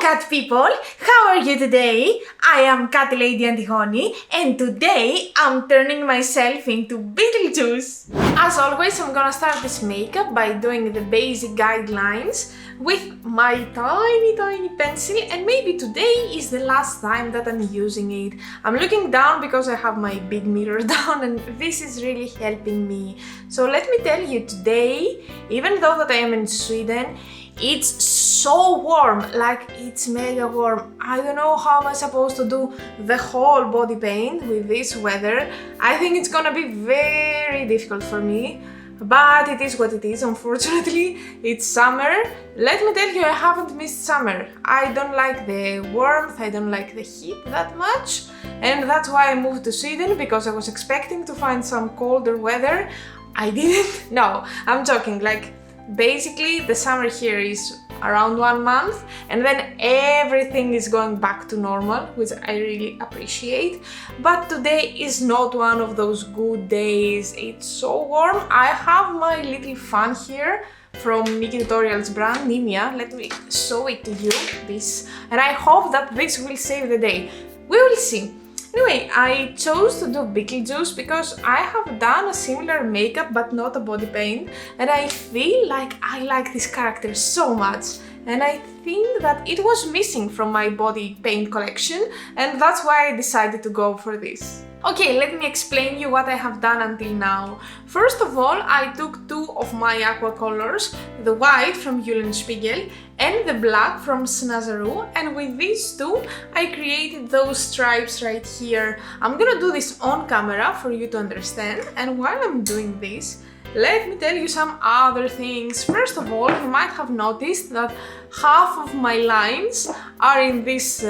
cat people, how are you today? I am Catlady Antigoni and today I'm turning myself into Beetlejuice. As always, I'm gonna start this makeup by doing the basic guidelines with my tiny pencil, and maybe today is the last time that I'm using it. I'm looking down because I have my big mirror down and this is really helping me. So let me tell you, today, even though that I am in Sweden, it's so warm, like it's mega warm. I don't know how am I supposed to do the whole body paint with this weather. I think it's gonna be very difficult for me, but it is what it is. Unfortunately, it's summer. Let me tell you, I haven't missed summer. I don't like the warmth, I don't like the heat that much, and that's why I moved to Sweden, because I was expecting to find some colder weather. I didn't. No, I'm joking. Like, basically, the summer here is around 1 month and then everything is going back to normal, which I really appreciate. But today is not one of those good days. It's so warm. I have my little fan here from Nikki Tutorials brand, Nimia. Let me show it to you, this. And I hope that this will save the day. We will see. Anyway, I chose to do Beetlejuice because I have done a similar makeup but not a body paint, and I feel like I like this character so much, and I think that it was missing from my body paint collection, and that's why I decided to go for this. Okay, let me explain you what I have done until now. First of all, I took two of my aqua colors, the white from Eulenspiegel and the black from Snazaru, and with these two I created those stripes right here. I'm gonna do this on camera for you to understand, and while I'm doing this, let me tell you some other things. First of all, you might have noticed that half of my lines are in this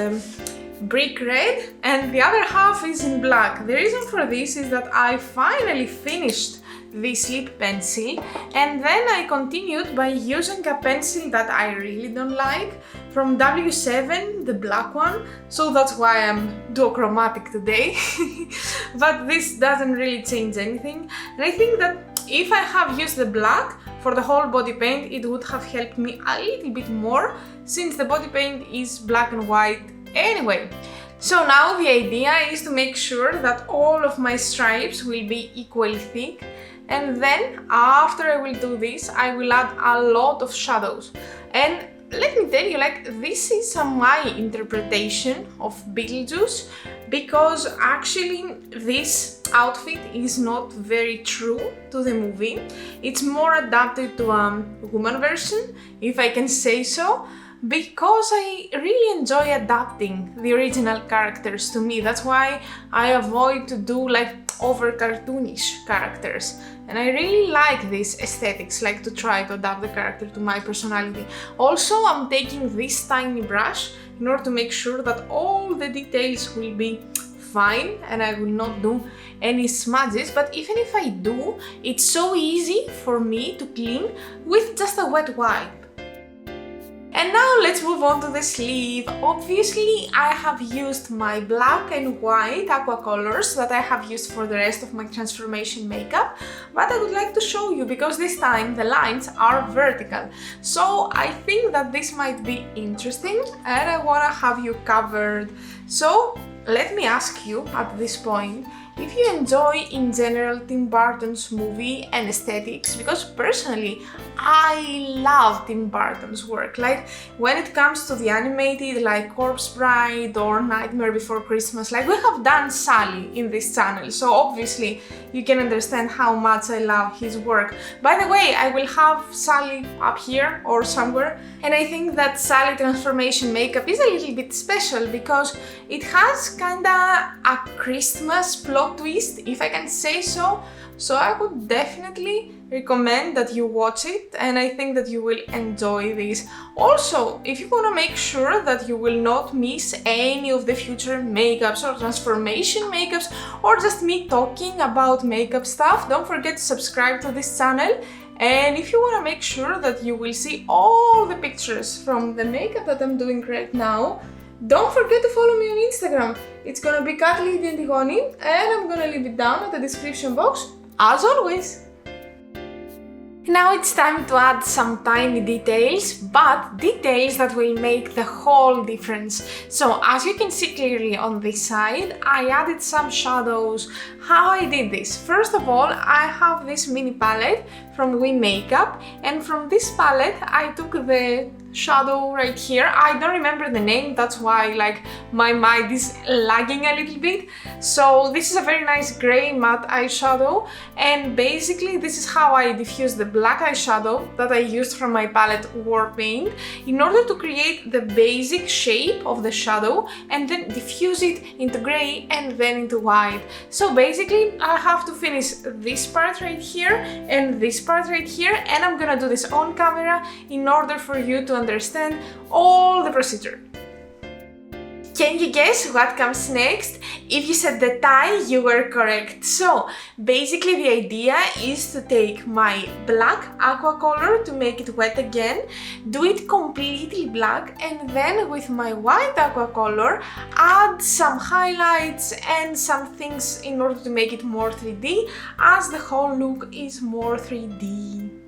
brick red and the other half is in black. The reason for this is that I finally finished this lip pencil, and then I continued by using a pencil that I really don't like from W7, the black one, so that's why I'm duochromatic today. But this doesn't really change anything, and I think that if I have used the black for the whole body paint, it would have helped me a little bit more, since the body paint is black and white anyway. So now the idea is to make sure that all of my stripes will be equally thick, and then after I will do this, I will add a lot of shadows. And let me tell you, like, this is my interpretation of Beetlejuice, because actually this outfit is not very true to the movie. It's more adapted to a woman version, if I can say so, because I really enjoy adapting the original characters to me. That's why I avoid to do like over cartoonish characters, and I really like this aesthetics, like to try to adapt the character to my personality. Also, I'm taking this tiny brush in order to make sure that all the details will be fine and I will not do any smudges, but even if I do, it's so easy for me to clean with just a wet wipe. And now let's move on to the sleeve. Obviously, I have used my black and white aqua colors that I have used for the rest of my transformation makeup, but I would like to show you because this time the lines are vertical. So I think that this might be interesting and I want to have you covered. So let me ask you at this point, if you enjoy in general Tim Burton's movie and aesthetics, because personally I love Tim Burton's work. Like, when it comes to the animated, like Corpse Bride or Nightmare Before Christmas, like we have done Sally in this channel, so obviously you can understand how much I love his work. By the way, I will have Sally up here or somewhere, and I think that Sally transformation makeup is a little bit special because it has kinda a Christmas plot twist, if I can say so. So I would definitely recommend that you watch it, and I think that you will enjoy this. Also, if you want to make sure that you will not miss any of the future makeups or transformation makeups, or just me talking about makeup stuff, don't forget to subscribe to this channel. And if you want to make sure that you will see all the pictures from the makeup that I'm doing right now, don't forget to follow me on Instagram. It's gonna be Catlady Antigoni, and I'm gonna leave it down in the description box, as always. Now it's time to add some tiny details, but details that will make the whole difference. So as you can see clearly on this side, I added some shadows. How I did this? First of all, I have this mini palette from We Makeup, and from this palette I took the shadow right here. I don't remember the name, that's why like my mind is lagging a little bit. So this is a very nice grey matte eyeshadow, and basically this is how I diffuse the black eyeshadow that I used from my palette War Paint in order to create the basic shape of the shadow and then diffuse it into grey and then into white. So basically I have to finish this part right here and this part right here, and I'm gonna do this on camera in order for you to understand all the procedure. Can you guess what comes next? If you said the tie, you were correct. So basically the idea is to take my black aqua color to make it wet again, do it completely black, and then with my white aqua color add some highlights and some things in order to make it more 3D, as the whole look is more 3D.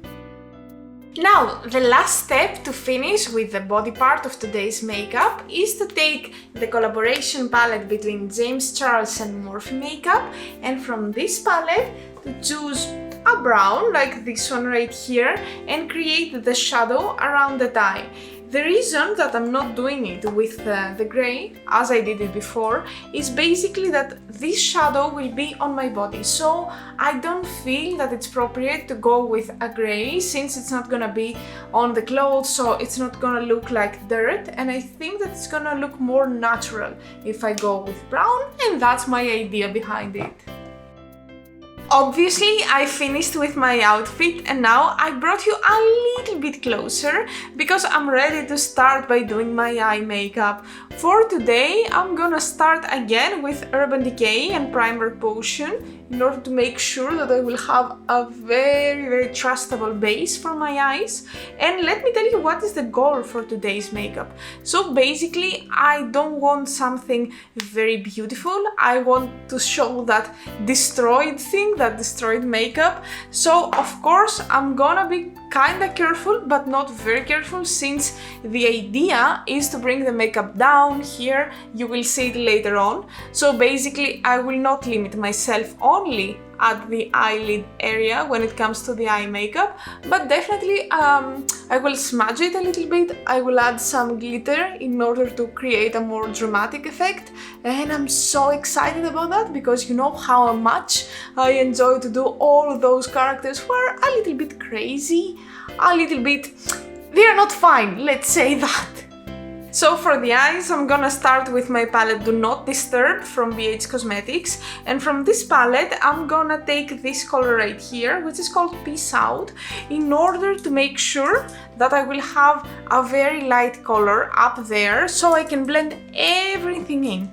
Now, the last step to finish with the body part of today's makeup is to take the collaboration palette between James Charles and Morphe Makeup, and from this palette to choose a brown like this one right here and create the shadow around the eye. The reason that I'm not doing it with the grey, as I did it before, is basically that this shadow will be on my body, so I don't feel that it's appropriate to go with a grey since it's not gonna be on the clothes, so it's not gonna look like dirt, and I think that it's gonna look more natural if I go with brown, and that's my idea behind it. Obviously, I finished with my outfit, and now I brought you a little bit closer because I'm ready to start by doing my eye makeup. For today, I'm gonna start again with Urban Decay and Primer Potion in order to make sure that I will have a very trustable base for my eyes. And let me tell you what is the goal for today's makeup. So basically, I don't want something very beautiful. I want to show that destroyed thing, that destroyed makeup. So of course I'm gonna be kinda careful, but not very careful, since the idea is to bring the makeup down here. You will see it later on. So basically I will not limit myself only at the eyelid area when it comes to the eye makeup, but definitely I will smudge it a little bit. I will add some glitter in order to create a more dramatic effect, and I'm so excited about that because you know how much I enjoy to do all those characters who are a little bit crazy, a little bit, they're not fine, let's say that. So for the eyes, I'm gonna start with my palette Do Not Disturb from Aden Cosmetics, and from this palette I'm gonna take this color right here, which is called Peace Out, in order to make sure that I will have a very light color up there so I can blend everything in.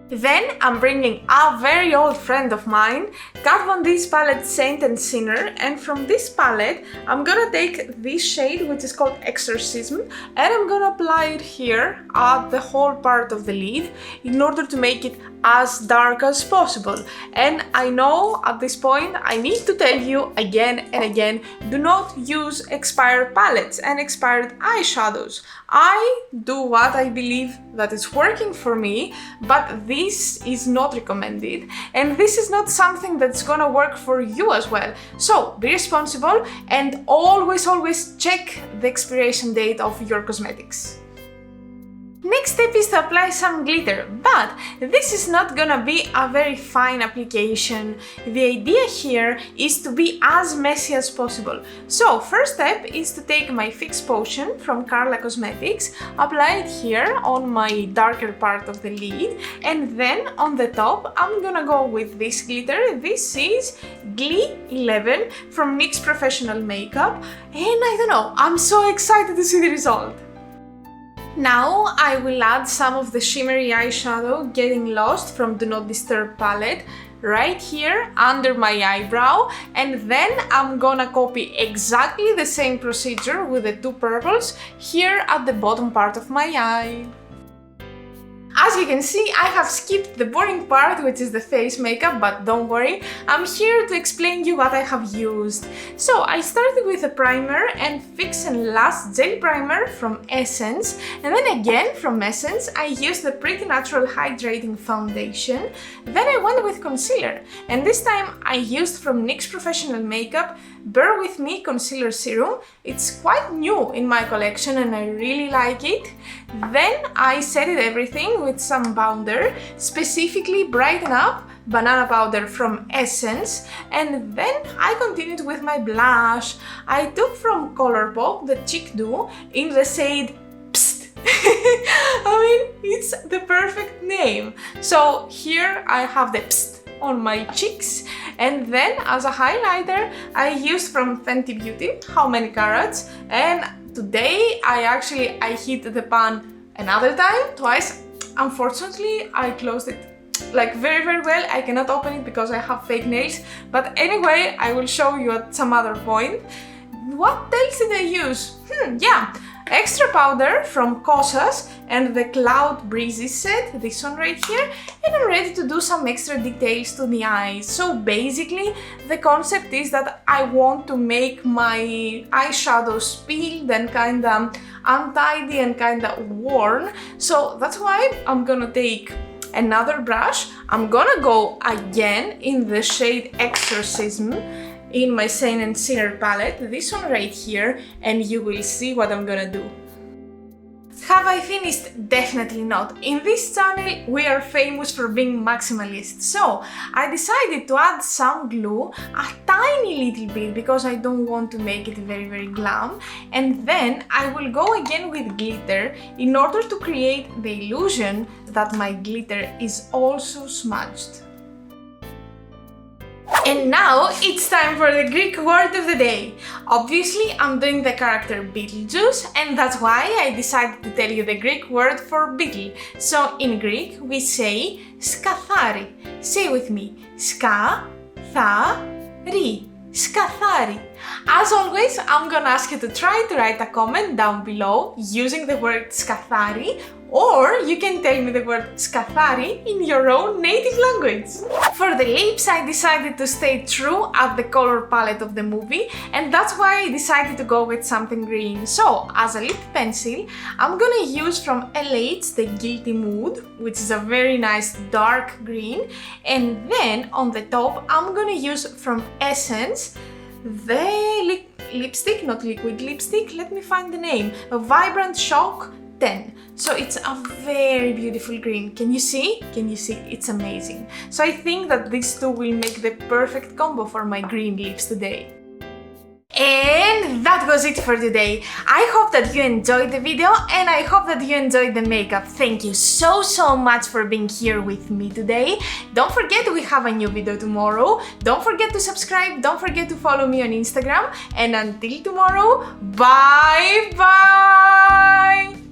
Then I'm bringing a very old friend of mine, Kat Von D's palette Saint and Sinner, and from this palette I'm gonna take this shade which is called Exorcism, and I'm gonna apply it here at the whole part of the lid in order to make it as dark as possible. And I know at this point I need to tell you again and again, do not use expired palettes and expired eyeshadows. I do what I believe that is working for me, but this is not recommended, and this is not something that's gonna work for you as well. So be responsible and always check the expiration date of your cosmetics. Next step is to apply some glitter, but this is not gonna be a very fine application. The idea here is to be as messy as possible. So first step is to take my Fix Potion from Carla Cosmetics, apply it here on my darker part of the lid, and then on the top I'm gonna go with this glitter. This is Glee 11 from NYX Professional Makeup, and I don't know, I'm so excited to see the result. Now I will add some of the shimmery eyeshadow Getting Lost from Do Not Disturb palette right here under my eyebrow, and then I'm gonna copy exactly the same procedure with the two purples here at the bottom part of my eye. As you can see, I have skipped the boring part, which is the face makeup, but don't worry, I'm here to explain you what I have used. So I started with a primer and Fix and Last Gel Primer from Essence, and then again from Essence I used the Pretty Natural Hydrating Foundation. Then I went with concealer, and this time I used from NYX Professional Makeup Bear With Me Concealer Serum. It's quite new in my collection and I really like it. Then I set it everything with some powder, specifically Brighten Up Banana Powder from Essence, and then I continued with my blush. I took from Colourpop the Cheek Dew in the shade Psst. I mean, it's the perfect name. So here I have the Psst on my cheeks, and then as a highlighter I used from Fenty Beauty How Many Carats, and today I hit the pan another time, twice. Unfortunately I closed it like very well. I cannot open it because I have fake nails, but anyway I will show you at some other point. What else did I use? Yeah, extra powder from Kosas and the Cloud Breezy set, this one right here, and I'm ready to do some extra details to the eyes. So basically the concept is that I want to make my eyeshadows peeled and kinda untidy and kinda worn, so that's why I'm gonna take another brush. I'm gonna go again in the shade Exorcism in my Saint and Sinner palette, this one right here, and you will see what I'm gonna do. Have I finished? Definitely not. In this channel we are famous for being maximalists, so I decided to add some glue, a tiny little bit, because I don't want to make it very glam, and then I will go again with glitter in order to create the illusion that my glitter is also smudged. And now it's time for the Greek word of the day. Obviously I'm doing the character Beetlejuice, and that's why I decided to tell you the Greek word for beetle. So in Greek we say skathari. Say with me, ska-tha-ri. Skathari. As always, I'm gonna ask you to try to write a comment down below using the word skathari, or you can tell me the word skathari in your own native language. For the lips, I decided to stay true at the color palette of the movie, and that's why I decided to go with something green. So, as a lip pencil, I'm gonna use from LH the Guilty Mood, which is a very nice dark green, and then on the top, I'm gonna use from Essence the lipstick, not liquid lipstick, let me find the name, a Vibrant Shock 10. So it's a very beautiful green. Can you see? Can you see? It's amazing. So I think that these two will make the perfect combo for my green lips today. And that was it for today. I hope that you enjoyed the video, and I hope that you enjoyed the makeup. Thank you so much for being here with me today. Don't forget we have a new video tomorrow. Don't forget to subscribe, don't forget to follow me on Instagram, and until tomorrow, bye bye!